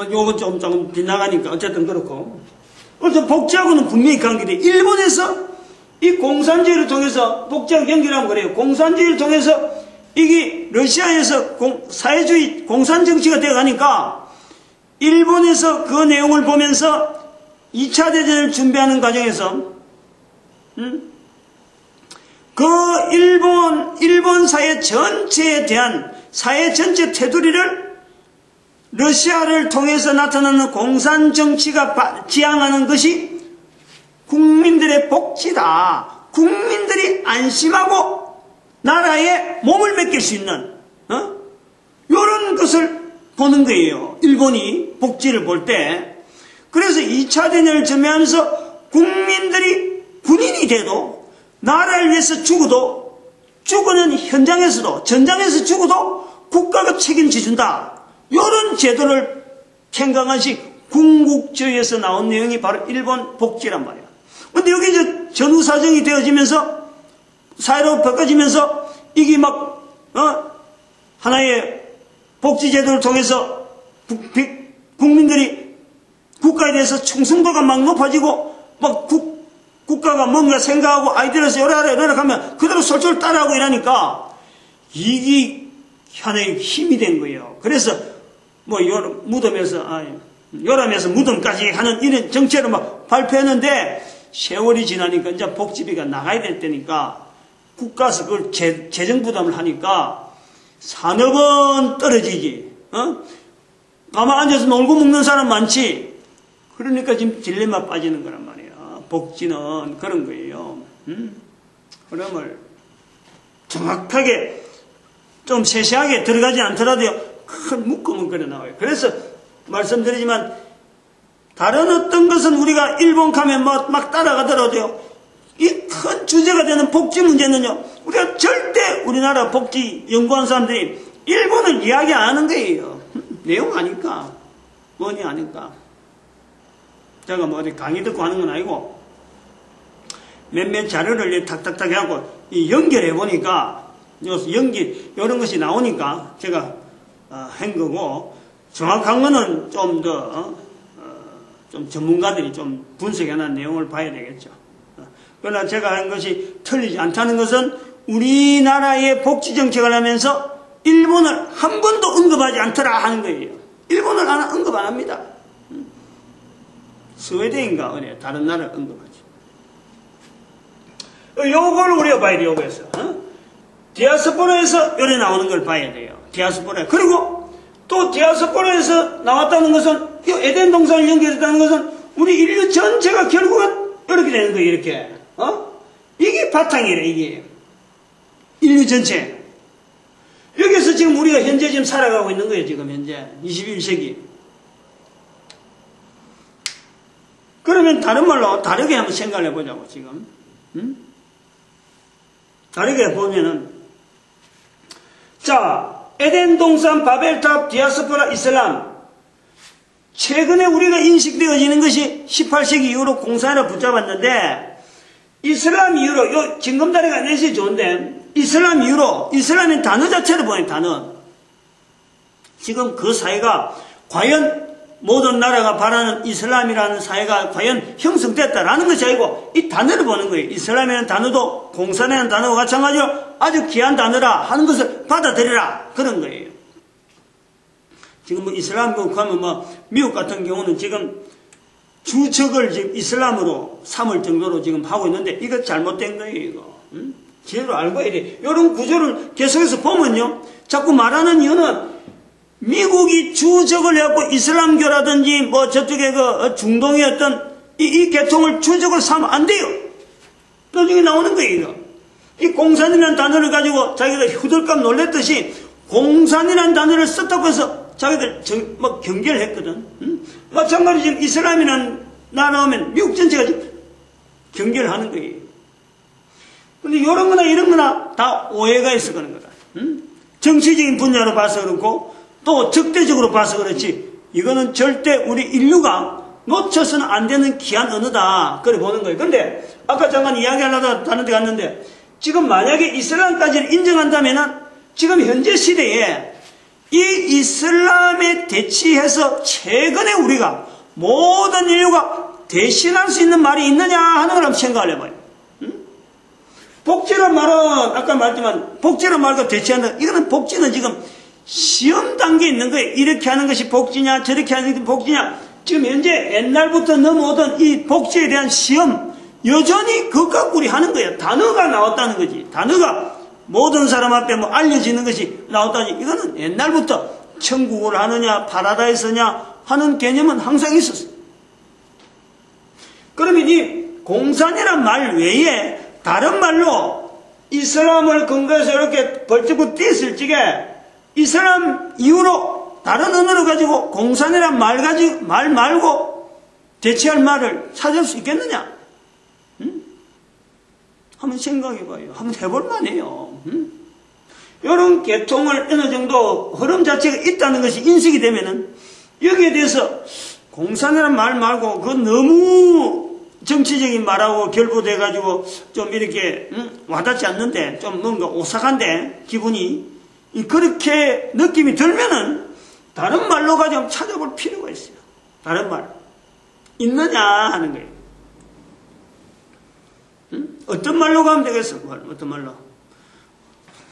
요건 조금 빗나가니까 어쨌든 그렇고. 그래서 복지하고는 분명히 관계돼. 일본에서 이 공산주의를 통해서 복지하고 연결하면 그래요. 공산주의를 통해서 이게 러시아에서 사회주의 공산정치가 되어가니까 일본에서 그 내용을 보면서 2차 대전을 준비하는 과정에서 그 일본 사회 전체에 대한 사회 전체 테두리를 러시아를 통해서 나타나는 공산정치가 지향하는 것이 국민들의 복지다. 국민들이 안심하고 나라에 몸을 맡길 수 있는 이런 것을 보는 거예요. 일본이 복지를 볼 때. 그래서 2차 대전을 준비하면서 국민들이 군인이 돼도 나라를 위해서 죽어도 죽는 현장에서도 전장에서 죽어도 국가가 책임져 준다. 이런 제도를 생각하시 궁극주의에서 나온 내용이 바로 일본 복지란 말이야. 근데 여기 이제 전후 사정이 되어지면서 사회로 바꿔지면서 이게 막 하나의 복지 제도를 통해서 국민들이 국가에 대해서 충성도가 막 높아지고 막 국가가 뭔가 생각하고 아이디어에서 요래요래 하면 그대로 솔솔 따라하고 이러니까 이게 하나의 힘이 된 거예요. 그래서 뭐 요람에서 무덤까지 하는 이런 정책을 막 발표했는데 세월이 지나니까 이제 복지비가 나가야 될 때니까 국가에서 그걸 재정 부담을 하니까 산업은 떨어지지. 가만 앉아서 놀고 먹는 사람 많지. 그러니까 지금 딜레마 빠지는 거란 말이야. 복지는 그런 거예요. 흐름을 정확하게 좀 세세하게 들어가지 않더라도 큰 묶음은 그래 나와요. 그래서 말씀드리지만 다른 어떤 것은 우리가 일본 가면 막 따라가더라도요. 이 큰 주제가 되는 복지 문제는요. 우리가 절대 우리나라 복지 연구한 사람들이 일본을 이야기 안 하는 거예요. 내용 아니까. 뭐니 아니까. 제가 뭐 어디 강의 듣고 하는 건 아니고 몇몇 자료를 탁탁탁 하고 연결해 보니까 이런 것이 나오니까 제가 한 거고 정확한 거는 좀 더 좀 전문가들이 좀 분석해놓은 내용을 봐야 되겠죠. 그러나 제가 한 것이 틀리지 않다는 것은 우리나라의 복지 정책을 하면서 일본을 한 번도 언급하지 않더라 하는 거예요. 일본을 언급 안 합니다. 스웨덴인가 어디 다른 나라를 언급하지. 요걸 우리가 봐야 돼요. 그래서 디아스포라에서 요래 나오는 걸 봐야 돼요. 디아스포라. 그리고 또 디아스포라에서 나왔다는 것은 이 에덴 동산을 연결했다는 것은 우리 인류 전체가 결국은 이렇게 되는 거예요. 이렇게. 이게 바탕이래. 이게 인류 전체. 여기서 지금 우리가 현재 지금 살아가고 있는 거예요. 지금 현재 21세기. 그러면 다른 말로 다르게 한번 생각을 해보자고 지금. 다르게 보면은 자 에덴 동산 바벨탑 디아스포라 이슬람 최근에 우리가 인식되어지는 것이 18세기 이후로 공산을 붙잡았는데 이슬람 이후로 요 징검다리가 내시 좋은데 이슬람 이후로 이슬람의 단어 자체를 보니 단어 지금 그 사회가 과연 모든 나라가 바라는 이슬람이라는 사회가 과연 형성됐다라는 것이 아니고 이 단어를 보는 거예요. 이슬람이라는 단어도 공산이라는 단어와 마찬가지로 아주 귀한 단어라 하는 것을 받아들이라 그런 거예요. 지금 뭐 이슬람국 하면 뭐 미국 같은 경우는 지금 주적을 지금 이슬람으로 삼을 정도로 지금 하고 있는데 이거 잘못된 거예요. 이거 제대로 알고 해야 돼. 이런 구조를 계속해서 보면요 자꾸 말하는 이유는 미국이 주적을 해갖고 이슬람교라든지 뭐 저쪽에 그 중동의 어떤 이 계통을 주적을 삼으면 안 돼요. 나중에 나오는 거예요. 이거. 이 공산이라는 단어를 가지고 자기들 후들깜 놀랬듯이 공산이라는 단어를 썼다고 해서 자기들 막 경계를 했거든. 마찬가지로 지금 이슬람이라는 나라오면 미국 전체가 지금 경계를 하는 거예요. 근데 이런 거나 이런 거나 다 오해가 있어 그런 거다. 정치적인 분야로 봐서 그렇고 또 적대적으로 봐서 그렇지 이거는 절대 우리 인류가 놓쳐서는 안 되는 귀한 언어다 그래 보는 거예요. 근데 아까 잠깐 이야기하려다 다른 데 갔는데 지금 만약에 이슬람까지를 인정한다면 지금 현재 시대에 이 이슬람에 대치해서 최근에 우리가 모든 인류가 대신할 수 있는 말이 있느냐 하는 걸 한번 생각을 해봐요. 복지란 말은 아까 말했지만 복지란 말과 대치한다. 이거는 복지는 지금 시험 단계에 있는 거예요. 이렇게 하는 것이 복지냐 저렇게 하는 것이 복지냐 지금 현재 옛날부터 넘어오던 이 복지에 대한 시험 여전히 그것 우리 하는 거예요. 단어가 나왔다는 거지. 단어가 모든 사람 앞에 뭐 알려지는 것이 나왔다니 이거는 옛날부터 천국을 하느냐 파라다이스냐 하는 개념은 항상 있었어요. 그러면 이 공산이란 말 외에 다른 말로 이슬람을 근거해서 이렇게 벌쩍 뛰었을 적에 이슬람 이후로 다른 언어를 가지고 공산이란 말 말고 대체할 말을 찾을 수 있겠느냐? 한번 생각해봐요. 한번 해볼 만해요. 이런 계통을 어느 정도 흐름 자체가 있다는 것이 인식이 되면은 여기에 대해서 공산이라는 말 말고 그 너무 정치적인 말하고 결부돼가지고 좀 이렇게 와닿지 않는데 좀 뭔가 오싹한데 기분이 그렇게 느낌이 들면은 다른 말로 가지고 찾아볼 필요가 있어요. 다른 말 있느냐 하는 거예요. 어떤 말로 가면 되겠어? 어떤 말로?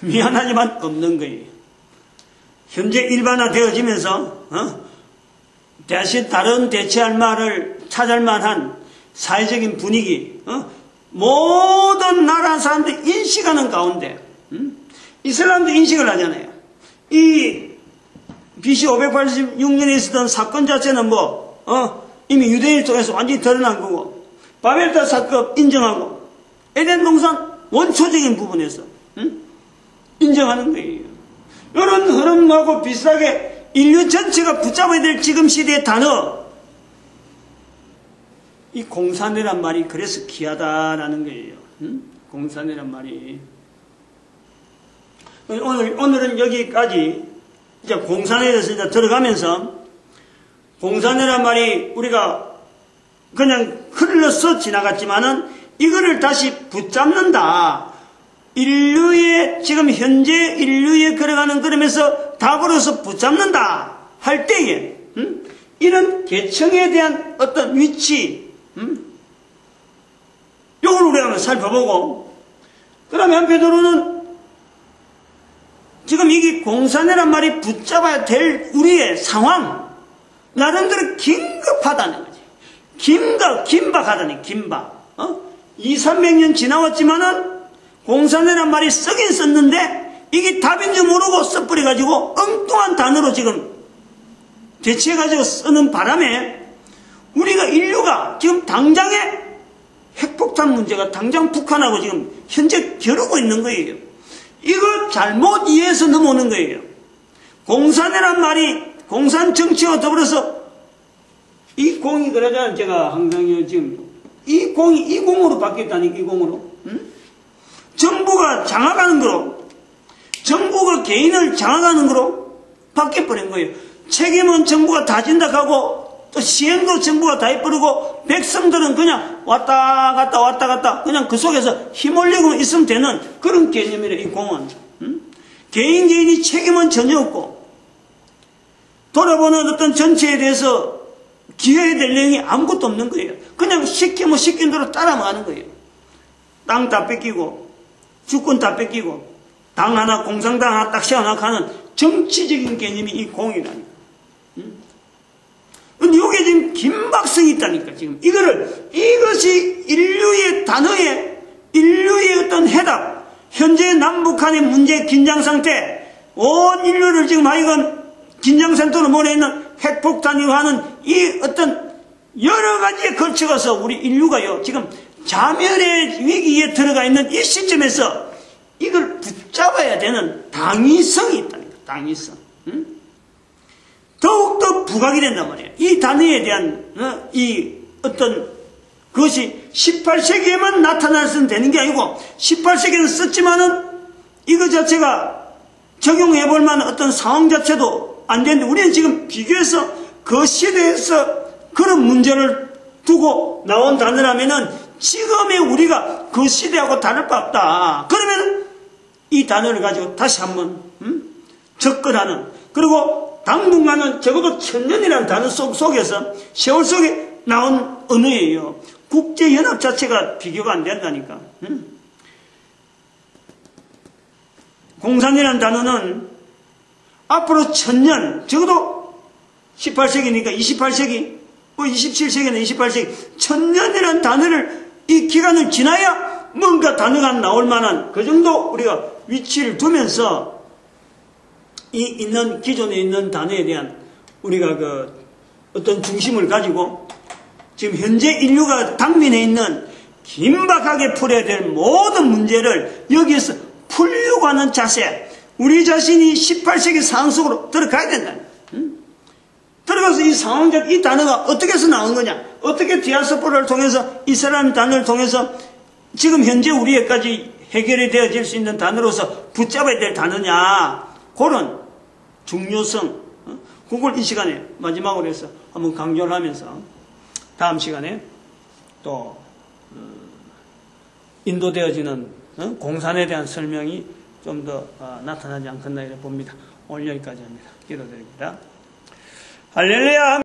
미안하지만 없는 거예요. 현재 일반화되어지면서 대신 다른 대체할 말을 찾을 만한 사회적인 분위기, 모든 나라 사람들이 인식하는 가운데 이 사람도 인식을 하잖아요. 이 BC 586년에 있었던 사건 자체는 이미 유대인을 통해서 완전히 드러난 거고 바벨탑 사건 인정하고 에덴 동산 원초적인 부분에서 인정하는 거예요. 이런 흐름하고 비슷하게 인류 전체가 붙잡아야 될 지금 시대의 단어, 이 공산이란 말이 그래서 귀하다라는 거예요. 공산이란 말이. 오늘은 여기까지 이제 공산에 대해서 이제 들어가면서 공산이란 말이 우리가 그냥 흘러서 지나갔지만은 이거를 다시 붙잡는다. 인류의 지금 현재 인류에 걸어가는 걸음에서 답으로서 붙잡는다 할 때에 이런 계층에 대한 어떤 위치 이걸 우리가 한번 살펴보고 그 다음에 한편으로는 지금 이게 공산이란 말이 붙잡아야 될 우리의 상황 나름대로 긴급하다는 거지. 긴박하다니 긴박. 200~300년 지나왔지만은 공산이란 말이 쓰긴 썼는데 이게 답인지 모르고 써버려가지고 엉뚱한 단어로 지금 대체해가지고 쓰는 바람에 우리가 인류가 지금 당장에 핵폭탄 문제가 당장 북한하고 지금 현재 겨루고 있는 거예요. 이거 잘못 이해해서 넘어오는 거예요. 공산이란 말이 공산 정치와 더불어서 이 공이 그러잖아요. 제가 항상 지금 이 공이 이 공으로 바뀌었다니까. 이 공으로. 정부가 장악하는 거로 정부가 개인을 장악하는 거로 바뀌어버린 거예요. 책임은 정부가 다 진다 하고 또 시행도 정부가 다 해버리고 백성들은 그냥 왔다 갔다 그냥 그 속에서 힘올리고 있으면 되는 그런 개념이래. 이 공은 개인이 책임은 전혀 없고 돌아보는 어떤 전체에 대해서 기여해야 될 내용이 아무것도 없는 거예요. 그냥 시키면 시킨 대로 따라가는 거예요. 땅 다 뺏기고 주권 다 뺏기고 당 하나 공산당 하나 딱 세워나가는 정치적인 개념이 이 공이라니까. 근데 이게 지금 긴박성이 있다니까. 지금 이것이 인류의 단어에 인류의 어떤 해답, 현재 남북한의 문제 긴장 상태, 온 인류를 지금 하여간 긴장 상태로 몰아있는 핵폭탄이고 하는 이 어떤 여러 가지에 걸쳐가서 우리 인류가요 지금 자멸의 위기에 들어가 있는 이 시점에서 이걸 붙잡아야 되는 당위성이 있다니까. 당위성. 더욱더 부각이 된단 말이에요. 이 단어에 대한 이 어떤 그것이 18세기에만 나타나서는 되는 게 아니고 18세기에는 썼지만은 이거 자체가 적용해 볼 만한 어떤 상황 자체도 안 되는데 우리는 지금 비교해서 그 시대에서 그런 문제를 두고 나온 단어라면은 지금의 우리가 그 시대하고 다를 바 없다. 그러면 이 단어를 가지고 다시 한번 접근하는, 그리고 당분간은 적어도 1000년이라는 단어 속에서 세월 속에 나온 언어예요. 국제연합 자체가 비교가 안 된다니까. 공산이라는 단어는 앞으로 1000년, 적어도 18세기니까 28세기, 27세기나 28세기, 1000년이라는 단어를, 이 기간을 지나야 뭔가 단어가 나올 만한 그 정도 우리가 위치를 두면서 기존에 있는 단어에 대한 우리가 그 어떤 중심을 가지고 지금 현재 인류가 당면에 있는 긴박하게 풀어야 될 모든 문제를 여기에서 풀려고 하는 자세, 우리 자신이 18세기 상황 속으로 들어가야 된다. 들어가서 이 상황, 이 단어가 어떻게 해서 나온 거냐, 어떻게 디아스포라를 통해서 이스라엘 단어를 통해서 지금 현재 우리에까지 해결이 되어질 수 있는 단어로서 붙잡아야 될 단어냐, 그런 중요성, 그걸 이 시간에 마지막으로 해서 한번 강조를 하면서 다음 시간에 또 인도되어지는 공산에 대한 설명이 좀 더 나타나지 않겠나 이렇게 봅니다. 오늘 여기까지 합니다. 기도드립니다. 할렐루야.